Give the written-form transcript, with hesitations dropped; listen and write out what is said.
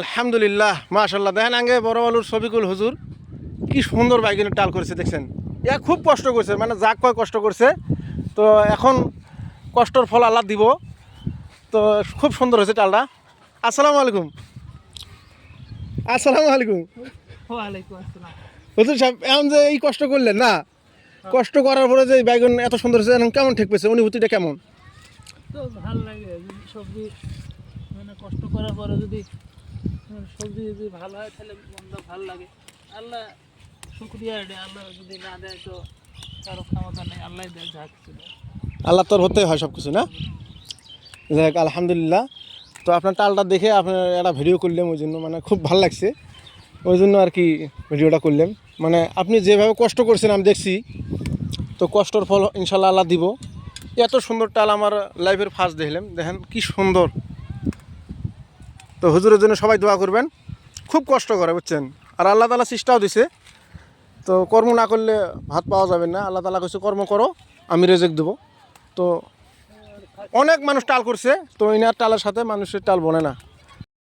আলহামদুলিল্লাহ মাশাআল্লাহ। দেখেন আগে বড় আলুর শফিকুল হুজুর কি সুন্দর বাইগনের টাল করেছে দেখছেন। ইয়া খুব কষ্ট করছে, মানে যাক কয় কষ্ট করছে, তো এখন কষ্টর ফল আল্লাহ দিব। তো খুব সুন্দর হয়েছে টালটা। আসসালামু আলাইকুম। আসসালামু আলাইকুম। ওয়ালাইকুম আসসালাম। হুজুর সাহেব, এখন যে এই কষ্ট করলেন না, কষ্ট করার পরে যে বাইগন এত সুন্দর হয়েছে, এখন কেমন ঠিক পেয়েছে, অনুভূতিটা কেমন? তো ভালো লাগে যদি সবজি মানে কষ্ট করার পরে যদি সবজি যদি ভালো হয় তাহলে মনটা ভালো লাগে। আল্লাহ শুকরিয়া দেয়, আল্লাহ যদি না দেয় তো কারো ক্ষমতা নেই, আল্লাহ দেয় যা কিছু দেয়। আল্লাহ তোর হতেই হয় সব কিছু না। যাক আলহামদুলিল্লাহ। তো আপনার টালটা দেখে আপনার একটা ভিডিও করলাম, ওই জন্য মানে খুব ভালো লাগছে, ওই জন্য আর কি ভিডিওটা করলাম। মানে আপনি যেভাবে কষ্ট করছেন আমি দেখছি, তো কষ্টর ফল ইনশাল্লাহ আল্লাহ দিব। এত সুন্দর টাল আমার লাইফের ফার্স্ট দেখলাম, দেখেন কি সুন্দর। তো হুজুরের জন্য সবাই দোয়া করবেন, খুব কষ্ট করে বুঝছেন, আর আল্লাহ তাআলা চেষ্টাও দিছে। তো কর্ম না করলে ভাত পাওয়া যাবে না, আল্লাহ তাআলা কইছে কর্ম করো আমি রেজেক দেবো। তো অনেক মানুষ টাল করছে, তো ইনার টালের সাথে মানুষের টাল বনে না।